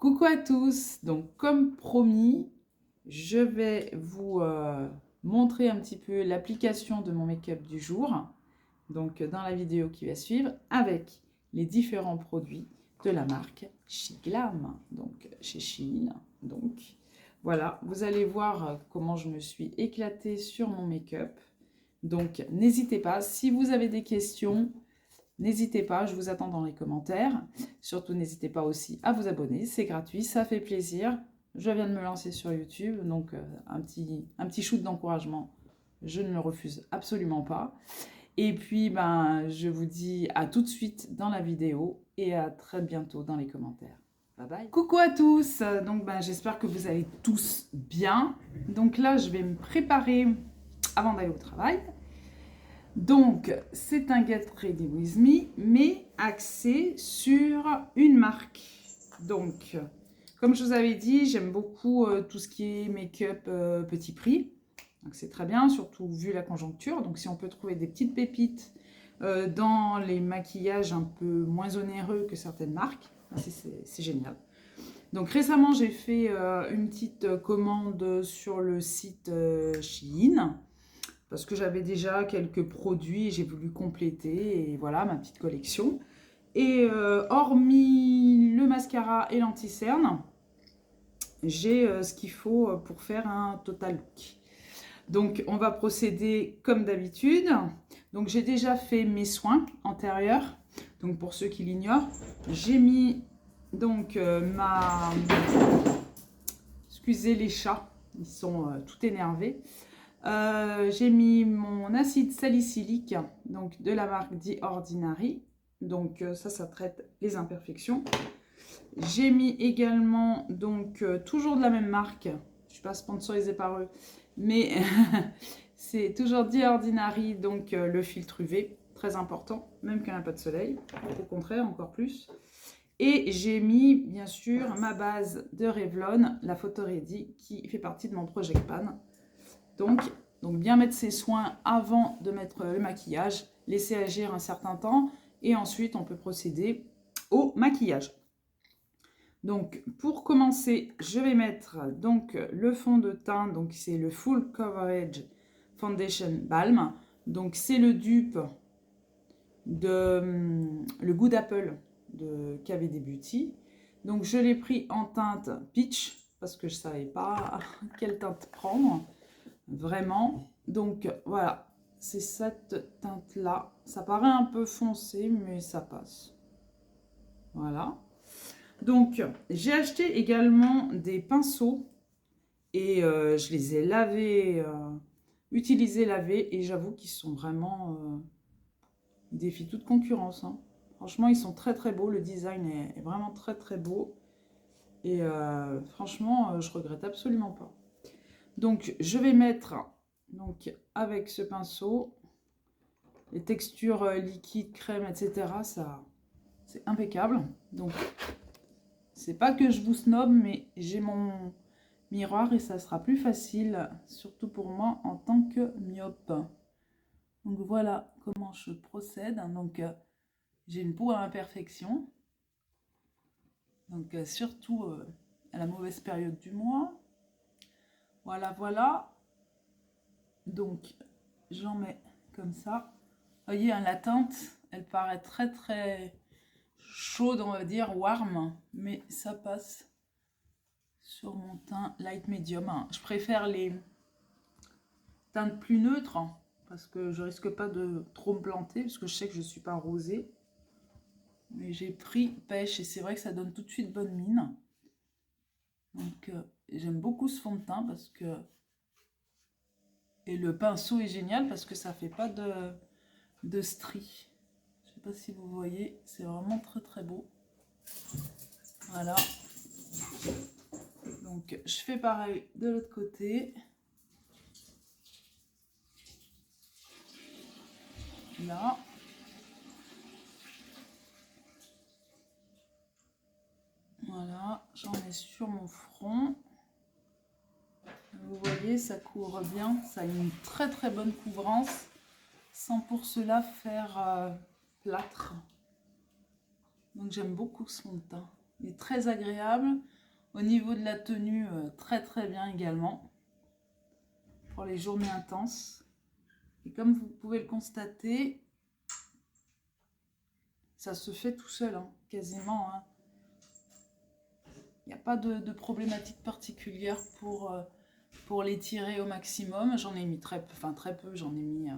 Coucou à tous, donc comme promis, je vais vous montrer un petit peu l'application de mon make-up du jour, donc dans la vidéo qui va suivre, avec les différents produits de la marque SheGlam, donc chez Shein. Donc voilà, vous allez voir comment je me suis éclatée sur mon make-up. Donc n'hésitez pas, si vous avez des questions, n'hésitez pas, je vous attends dans les commentaires. Surtout, n'hésitez pas aussi à vous abonner, c'est gratuit, ça fait plaisir. Je viens de me lancer sur YouTube, donc un petit shoot d'encouragement, je ne le refuse absolument pas. Et puis, je vous dis à tout de suite dans la vidéo et à très bientôt dans les commentaires. Bye bye. Coucou à tous, donc j'espère que vous allez tous bien. Donc là, je vais me préparer avant d'aller au travail. Donc, c'est un Get Ready With Me, mais axé sur une marque. Donc, comme je vous avais dit, j'aime beaucoup tout ce qui est make-up petit prix. Donc, c'est très bien, surtout vu la conjoncture. Donc, si on peut trouver des petites pépites dans les maquillages un peu moins onéreux que certaines marques, c'est génial. Donc, récemment, j'ai fait une petite commande sur le site Shein, parce que j'avais déjà quelques produits et j'ai voulu compléter, et voilà ma petite collection. Et hormis le mascara et l'anti-cerne, j'ai ce qu'il faut pour faire un total look. Donc on va procéder comme d'habitude. Donc j'ai déjà fait mes soins antérieurs. Donc pour ceux qui l'ignorent, j'ai mis donc Excusez les chats, ils sont tout énervés. J'ai mis mon acide salicylique, donc de la marque The Ordinary. Donc ça traite les imperfections. J'ai mis également, donc toujours de la même marque, je ne suis pas sponsorisée par eux, mais c'est toujours The Ordinary, donc le filtre UV, très important, même quand il n'y a pas de soleil, au contraire, encore plus. Et j'ai mis, bien sûr, ma base de Revlon, la Photo Ready, qui fait partie de mon Project Pan. Donc bien mettre ses soins avant de mettre le maquillage, laisser agir un certain temps, et ensuite on peut procéder au maquillage. Donc pour commencer, je vais mettre donc le fond de teint, donc c'est le Full Coverage Foundation Balm. Donc c'est le dupe de le Good Apple de KVD Beauty. Donc je l'ai pris en teinte Peach parce que je ne savais pas quelle teinte prendre. Vraiment. Donc voilà, c'est cette teinte là. Ça paraît un peu foncé, mais ça passe. Voilà. Donc j'ai acheté également des pinceaux et je les ai lavés, utilisés, lavés, et j'avoue qu'ils sont vraiment ils défient toute concurrence, hein. Franchement, ils sont très très beaux. Le design est vraiment très très beau. Et franchement, je regrette absolument pas. Donc je vais mettre donc avec ce pinceau les textures liquides, crème, etc. Ça, c'est impeccable. Donc c'est pas que je vous snob, mais j'ai mon miroir et ça sera plus facile, surtout pour moi en tant que myope. Donc voilà comment je procède. Donc j'ai une peau à imperfection. Donc surtout à la mauvaise période du mois. Voilà, voilà. Donc j'en mets comme ça. Vous voyez, la teinte, elle paraît très très chaude, on va dire, warm, mais ça passe sur mon teint light medium. Je préfère les teintes plus neutres parce que je risque pas de trop me planter parce que je sais que je suis pas rosée. Mais j'ai pris pêche et c'est vrai que ça donne tout de suite bonne mine. Donc j'aime beaucoup ce fond de teint parce que... Et le pinceau est génial parce que ça fait pas de stries. Je sais pas si vous voyez, c'est vraiment très très beau. Voilà. Donc je fais pareil de l'autre côté. Là. Voilà, j'en mets sur mon front. Vous voyez, ça couvre bien, ça a une très très bonne couvrance, sans pour cela faire plâtre. Donc j'aime beaucoup ce fond de teint. Il est très agréable. Au niveau de la tenue, très très bien également. Pour les journées intenses. Et comme vous pouvez le constater, ça se fait tout seul, hein, quasiment. Hein. Il n'y a pas de problématique particulière pour l'étirer au maximum. J'en ai mis très peu, j'en ai mis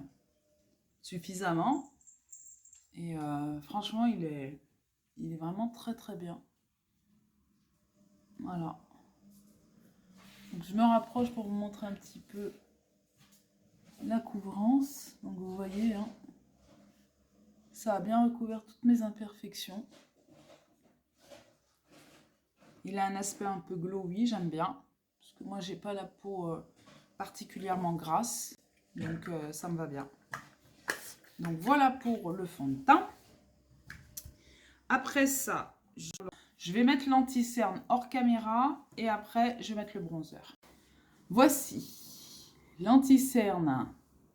suffisamment. Et franchement, il est vraiment très très bien. Voilà. Donc, je me rapproche pour vous montrer un petit peu la couvrance. Donc vous voyez, hein, ça a bien recouvert toutes mes imperfections. Il a un aspect un peu glowy, j'aime bien. Parce que moi, j'ai pas la peau particulièrement grasse. Donc ça me va bien. Donc voilà pour le fond de teint. Après ça, je vais mettre l'anti-cerne hors caméra. Et après, je vais mettre le bronzer. Voici l'anti-cerne.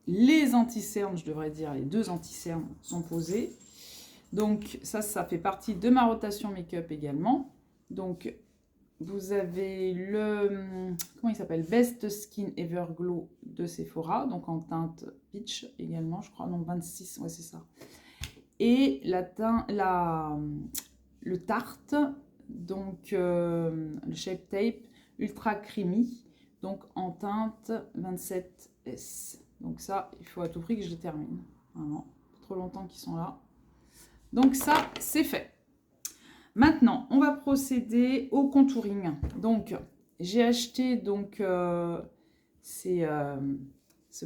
Les anti-cernes, je devrais dire, les 2 anti-cernes sont posés. Donc ça fait partie de ma rotation make-up également. Donc vous avez le, comment il s'appelle, Best Skin Everglow de Sephora, donc en teinte peach également, je crois, non 26, ouais c'est ça. Et le Tarte, donc le Shape Tape Ultra Creamy, donc en teinte 27S. Donc ça, il faut à tout prix que je les termine. Vraiment, pas trop longtemps qu'ils sont là. Donc ça, c'est fait. Maintenant, on va procéder au contouring. Donc, j'ai acheté donc ce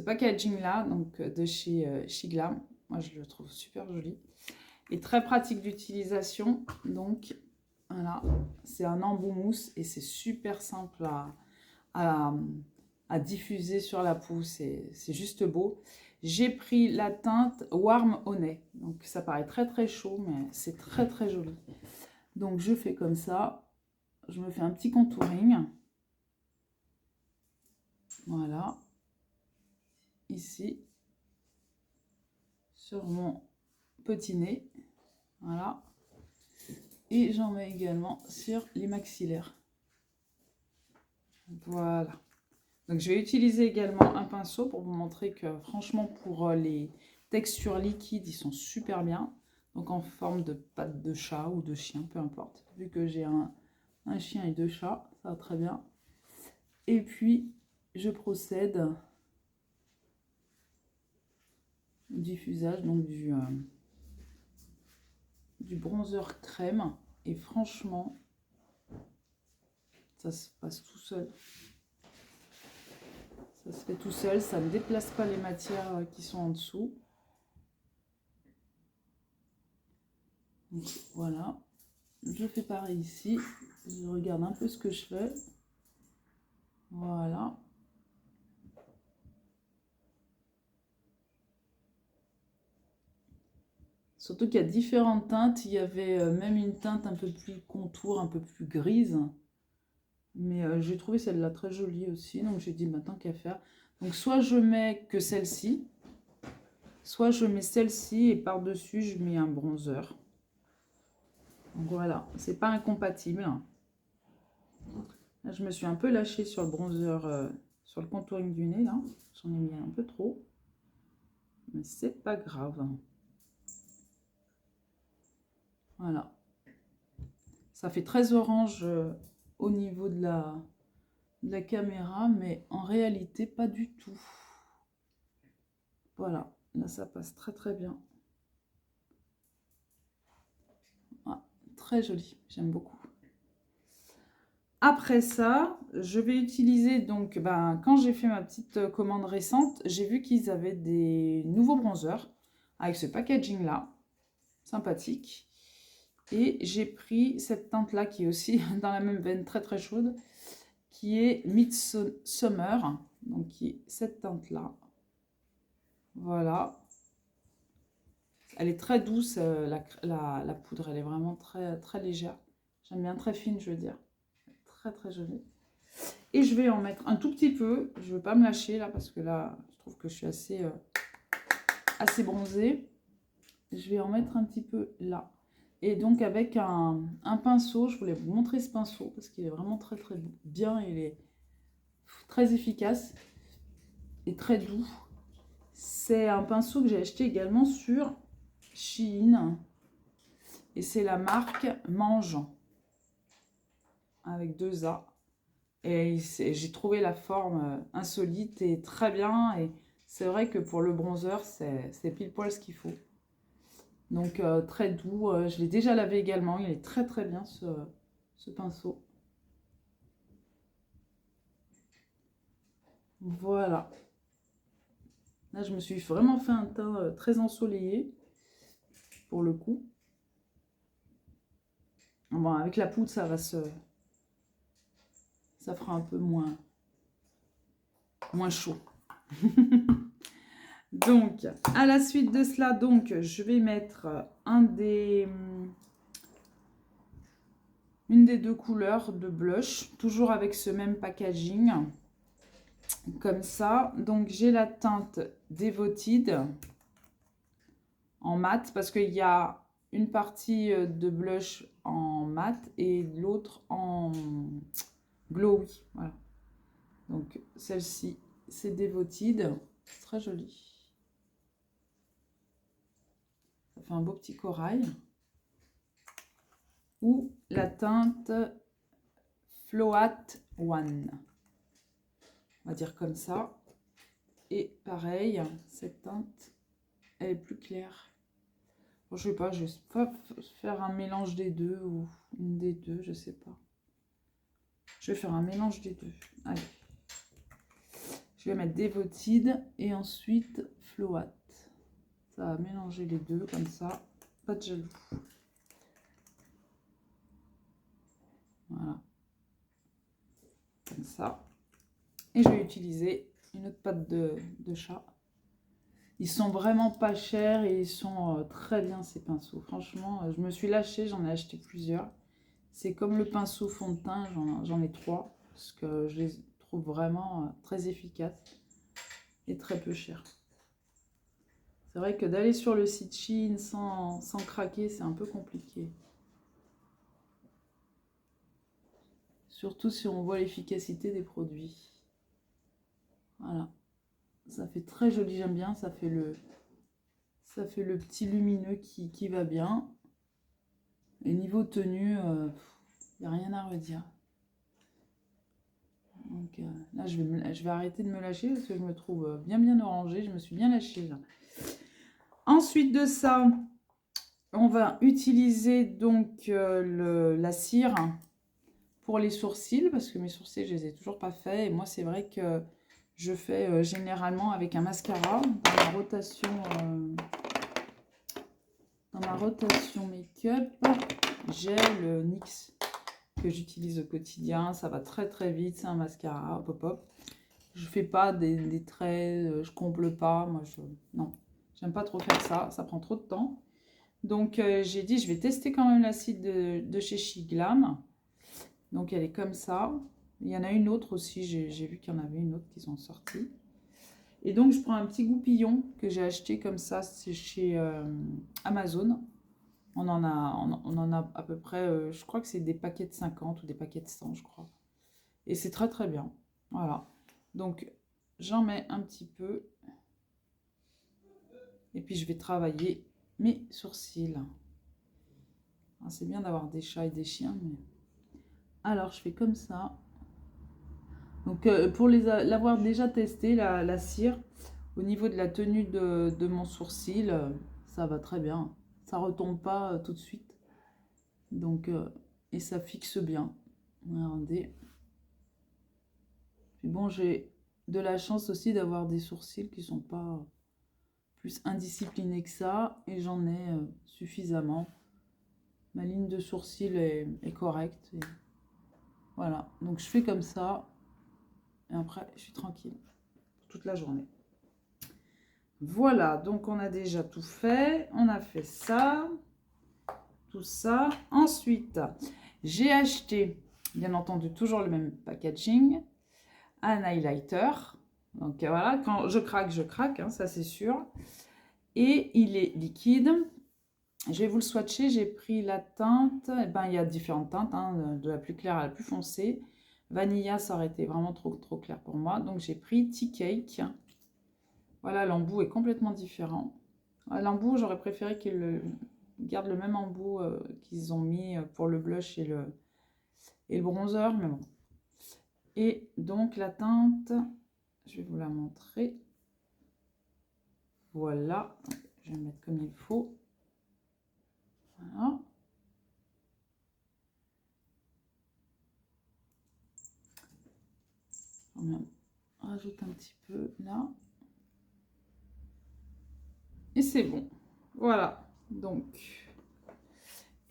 packaging là, donc de chez Shiglam. Moi, je le trouve super joli et très pratique d'utilisation. Donc, voilà, c'est un embout mousse et c'est super simple à diffuser sur la peau. C'est juste beau. J'ai pris la teinte Warm Honey. Donc, ça paraît très très chaud, mais c'est très très joli. Donc, je fais comme ça. Je me fais un petit contouring. Voilà. Ici. Sur mon petit nez. Voilà. Et j'en mets également sur les maxillaires. Voilà. Donc, je vais utiliser également un pinceau pour vous montrer que, franchement, pour les textures liquides, ils sont super bien. Donc, en forme de patte de chat ou de chien, peu importe. Vu que j'ai un chien et 2 chats, ça va très bien. Et puis, je procède au diffusage donc du bronzer crème. Et franchement, ça se passe tout seul. Ça se fait tout seul, ça ne déplace pas les matières qui sont en dessous. Donc, voilà. Je fais pareil ici. Je regarde un peu ce que je fais. Voilà. Surtout qu'il y a différentes teintes. Il y avait même une teinte un peu plus contour, un peu plus grise. Mais j'ai trouvé celle-là très jolie aussi. Donc j'ai dit maintenant qu'à faire. Donc soit je mets que celle-ci. Soit je mets celle-ci et par-dessus je mets un bronzer. Donc voilà, c'est pas incompatible. Là, je me suis un peu lâchée sur le bronzer, sur le contouring du nez là. J'en ai mis un peu trop. Mais c'est pas grave. Voilà. Ça fait très orange au niveau de la caméra, mais en réalité, pas du tout. Voilà. Là, ça passe très très bien. Ah, très joli. J'aime beaucoup. Après ça, je vais utiliser donc, quand j'ai fait ma petite commande récente, j'ai vu qu'ils avaient des nouveaux bronzers avec ce packaging là, sympathique. Et j'ai pris cette teinte là qui est aussi dans la même veine, très très chaude, qui est Midsummer, donc qui est cette teinte là. Voilà. Elle est très douce, la poudre, elle est vraiment très très légère. J'aime bien, très fine, je veux dire. Très très jolie. Et je vais en mettre un tout petit peu. Je ne veux pas me lâcher là parce que là, je trouve que je suis assez bronzée. Je vais en mettre un petit peu là. Et donc avec un pinceau, je voulais vous montrer ce pinceau parce qu'il est vraiment très très bien, il est très efficace et très doux. C'est un pinceau que j'ai acheté également sur Shein et c'est la marque Mange avec 2 A. Et j'ai trouvé la forme insolite et très bien. Et c'est vrai que pour le bronzer, c'est pile poil ce qu'il faut. Donc très doux. Je l'ai déjà lavé également. Il est très très bien ce pinceau. Voilà. Là, je me suis vraiment fait un teint très ensoleillé pour le coup. Bon, avec la poudre, ça fera un peu moins chaud. Donc, à la suite de cela, donc, je vais mettre une des 2 couleurs de blush, toujours avec ce même packaging, comme ça. Donc, j'ai la teinte Devoted en mat, parce qu'il y a une partie de blush en mat et l'autre en glowy. Voilà. Donc, celle-ci, c'est Devoted. C'est très joli. Ça fait un beau petit corail. Ou la teinte Float One. On va dire comme ça. Et pareil, cette teinte, elle est plus claire. Bon, je sais pas, je vais pas faire un mélange des deux ou une des deux, je sais pas. Je vais faire un mélange des deux. Allez. Je vais mettre Devoted et ensuite Float. Ça va mélanger les deux comme ça. Pas de jaloux. Voilà. Comme ça. Et je vais utiliser une autre pâte de chat. Ils sont vraiment pas chers et ils sont très bien ces pinceaux. Franchement, je me suis lâchée, j'en ai acheté plusieurs. C'est comme le pinceau fond de teint, j'en ai 3. Parce que je les trouve vraiment très efficaces et très peu chers. C'est vrai que d'aller sur le site Shein sans craquer, c'est un peu compliqué. Surtout si on voit l'efficacité des produits. Voilà. Ça fait très joli, j'aime bien. Ça fait le petit lumineux qui va bien. Et niveau tenue, il n'y a rien à redire. Donc là, je vais arrêter de me lâcher parce que je me trouve bien orangée. Je me suis bien lâchée là. Ensuite de ça, on va utiliser donc la cire pour les sourcils parce que mes sourcils, je les ai toujours pas faits. Et moi, c'est vrai que je fais généralement avec un mascara dans ma rotation make-up. J'ai le NYX que j'utilise au quotidien. Ça va très très vite. C'est un mascara pop-up. Je fais pas des traits, je comble pas. Moi, non, j'aime pas trop faire ça. Ça prend trop de temps. Donc, j'ai dit, je vais tester quand même l'acide de chez Shiglam. Donc, elle est comme ça. Il y en a une autre aussi. J'ai vu qu'il y en avait une autre qui sont sorties. Et donc, je prends un petit goupillon que j'ai acheté comme ça. C'est chez Amazon. On en a à peu près, je crois que c'est des paquets de 50 ou des paquets de 100, je crois. Et c'est très, très bien. Voilà. Donc, j'en mets un petit peu. Et puis, je vais travailler mes sourcils. Ah, c'est bien d'avoir des chats et des chiens. Mais... Alors, je fais comme ça. Donc, pour l'avoir déjà testé, la cire, au niveau de la tenue de mon sourcil, ça va très bien. Ça retombe pas tout de suite. Donc, et ça fixe bien. Regardez. Puis bon, j'ai de la chance aussi d'avoir des sourcils qui sont pas plus indisciplinés que ça. Et j'en ai suffisamment. Ma ligne de sourcil est correcte. Et voilà. Donc, je fais comme ça. Et après, je suis tranquille toute la journée. Voilà, donc on a déjà tout fait. On a fait ça, tout ça. Ensuite, j'ai acheté, bien entendu, toujours le même packaging, un highlighter. Donc voilà, quand je craque, hein, ça c'est sûr. Et il est liquide. Je vais vous le swatcher. J'ai pris la teinte. Eh ben, il y a différentes teintes, hein, de la plus claire à la plus foncée. Vanilla, ça aurait été vraiment trop clair pour moi. Donc, j'ai pris Tea Cake. Voilà, l'embout est complètement différent. L'embout, j'aurais préféré qu'ils gardent le même embout qu'ils ont mis pour le blush et le bronzer, mais bon. Et donc, la teinte, je vais vous la montrer. Voilà, je vais mettre comme il faut. Voilà. On rajoute un petit peu là. Et c'est bon. Voilà. Donc,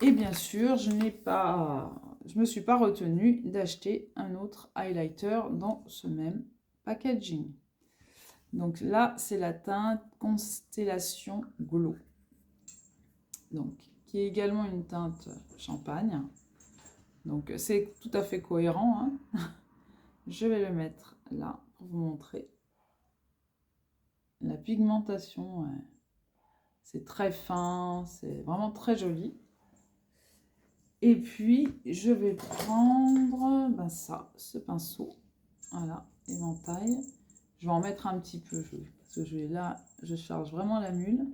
et bien sûr, je me suis pas retenue d'acheter un autre highlighter dans ce même packaging. Donc là, c'est la teinte Constellation Glow. Donc, qui est également une teinte champagne. Donc, c'est tout à fait cohérent, hein. Je vais le mettre là pour vous montrer. La pigmentation, ouais. C'est très fin, c'est vraiment très joli. Et puis, je vais prendre ben ça, ce pinceau. Voilà, éventail. Je vais en mettre un petit peu, parce que là, je charge vraiment la mule.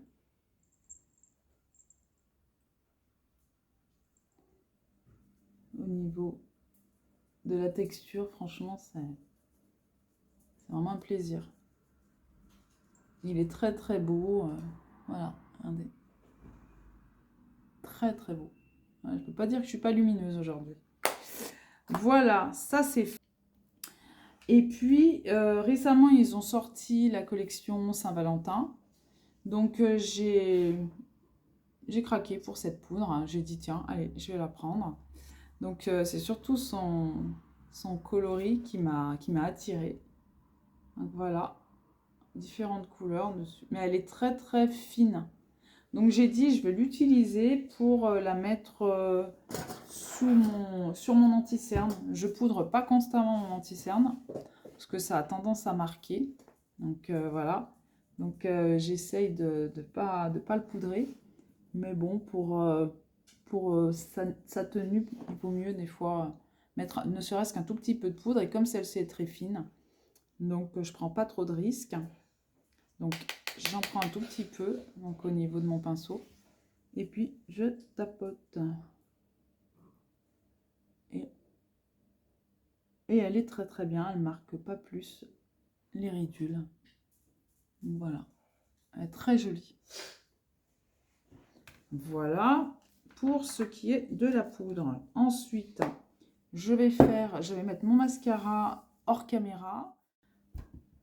Au niveau de la texture, franchement, c'est vraiment un plaisir. Il est très très beau. Voilà, regardez. Très très beau. Je ne peux pas dire que je ne suis pas lumineuse aujourd'hui. Voilà, ça c'est fait. Et puis, récemment, ils ont sorti la collection Saint-Valentin. Donc, j'ai craqué pour cette poudre. J'ai dit, tiens, allez, je vais la prendre. Donc, c'est surtout son coloris qui m'a attirée. Donc, voilà, différentes couleurs dessus. Mais elle est très, très fine. Donc, j'ai dit, je vais l'utiliser pour la mettre sur mon anti-cerne. Je poudre pas constamment mon anti-cerne parce que ça a tendance à marquer. Donc, voilà. Donc, j'essaye de pas le poudrer. Mais bon, pour sa tenue, il vaut mieux des fois mettre ne serait-ce qu'un tout petit peu de poudre. Et comme celle-ci est très fine, donc je prends pas trop de risques. Donc, j'en prends un tout petit peu, donc au niveau de mon pinceau. Et puis, je tapote. Et elle est très très bien, elle marque pas plus les ridules. Voilà, elle est très jolie. Voilà pour ce qui est de la poudre. Ensuite, je vais mettre mon mascara hors caméra.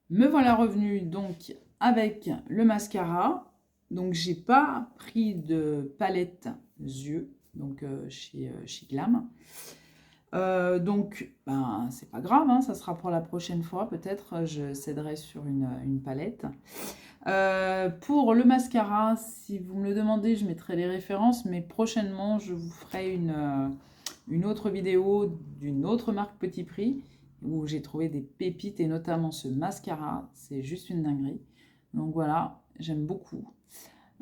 Me voilà revenue donc avec le mascara. Donc j'ai pas pris de palette yeux, donc chez Glam. Donc, ben, c'est pas grave, hein, ça sera pour la prochaine fois. Peut-être je céderai sur une palette. Pour le mascara, si vous me le demandez, je mettrai les références, mais prochainement, je vous ferai une autre vidéo d'une autre marque Petit Prix où j'ai trouvé des pépites et notamment ce mascara. C'est juste une dinguerie. Donc voilà, j'aime beaucoup.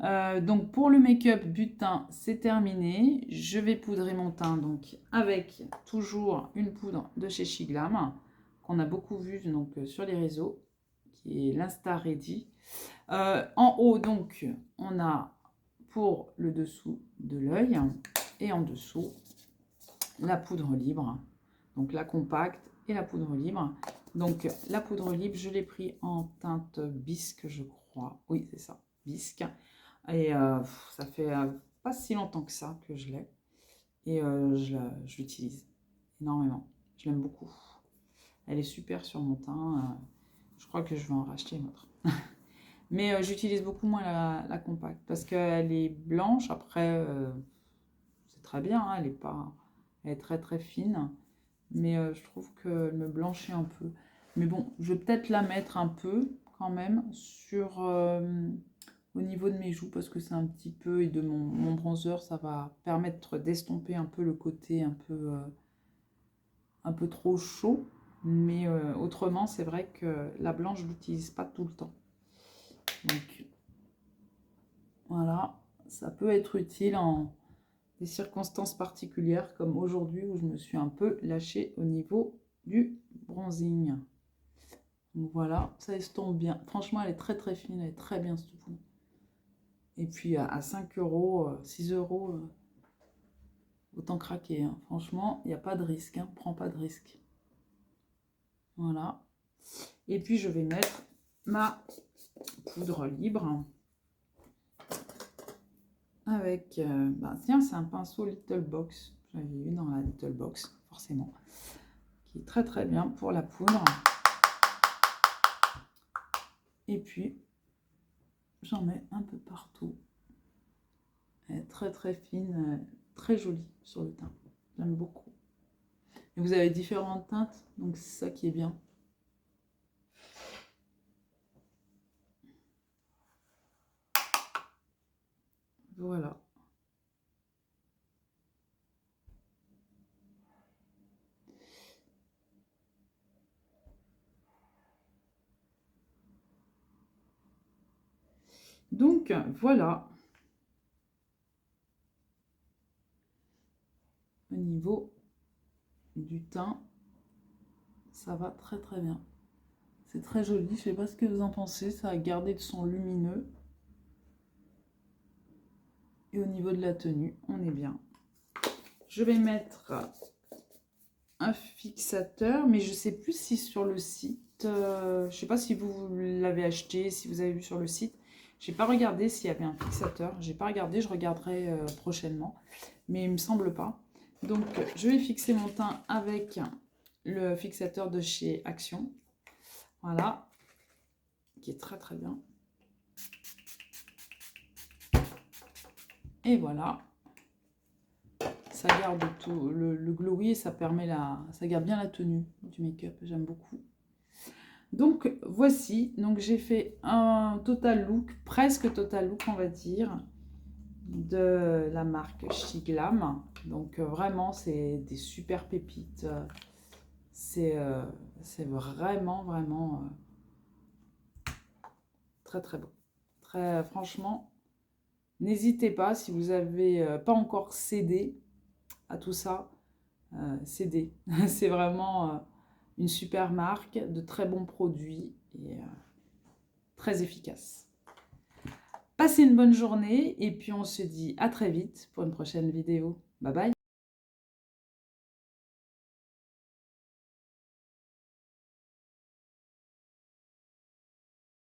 Donc pour le make-up butin, c'est terminé. Je vais poudrer mon teint donc avec toujours une poudre de chez Shiglam qu'on a beaucoup vu donc sur les réseaux, qui est l'Insta Ready. En haut donc on a pour le dessous de l'œil et en dessous la poudre libre, donc la compacte et la poudre libre. Donc la poudre libre, je l'ai pris en teinte bisque, je crois. Oui, c'est ça, bisque. Et ça fait pas si longtemps que ça que je l'ai. Et je l'utilise énormément. Je l'aime beaucoup. Elle est super sur mon teint. Je crois que je vais en racheter une autre. Mais j'utilise beaucoup moins la compacte parce qu'elle est blanche. Après, c'est très bien. Hein, elle est très très fine. Mais je trouve qu'elle me blanchit un peu. Mais bon, je vais peut-être la mettre un peu quand même sur au niveau de mes joues parce que c'est un petit peu, et de mon bronzer, ça va permettre d'estomper un peu le côté un peu trop chaud. Mais autrement, c'est vrai que la blanche, je ne l'utilise pas tout le temps. Donc, voilà. ça peut être utile en des circonstances particulières comme aujourd'hui où je me suis un peu lâchée au niveau du bronzing. Donc voilà, ça estompe bien. Franchement, elle est très très fine, elle est très bien cette poudre. Et puis à 5 euros, 6 euros, autant craquer. Hein. Franchement, il n'y a pas de risque, hein. Prends pas de risque. Voilà. Et puis je vais mettre ma poudre libre. Avec, tiens, c'est un pinceau Little Box. J'avais eu dans la Little Box, forcément. Qui est très très bien pour la poudre. Et puis, j'en mets un peu partout. Elle est très très fine, très jolie sur le teint. J'aime beaucoup. Et vous avez différentes teintes, donc c'est ça qui est bien. Voilà. Donc, voilà. Au niveau du teint, ça va très très bien. C'est très joli, je ne sais pas ce que vous en pensez, ça a gardé de son lumineux. Et au niveau de la tenue, on est bien. Je vais mettre un fixateur, mais je ne sais plus si sur le site, je ne sais pas si vous l'avez acheté, si vous avez vu sur le site. Je n'ai pas regardé s'il y avait un fixateur. Je n'ai pas regardé, je regarderai prochainement. Mais il ne me semble pas. Donc, je vais fixer mon teint avec le fixateur de chez Action. Voilà. Qui est très très bien. Et voilà. Ça garde tout le glowy et ça permet ça garde bien la tenue du make-up. J'aime beaucoup. Donc voici, donc j'ai fait un total look, presque total look on va dire, de la marque Shiglam. Donc vraiment c'est des super pépites. C'est vraiment très très beau. Très franchement, n'hésitez pas si vous n'avez pas encore cédé à tout ça, cédez. C'est vraiment une super marque, de très bons produits et très efficace. Passez une bonne journée et puis on se dit à très vite pour une prochaine vidéo. Bye bye.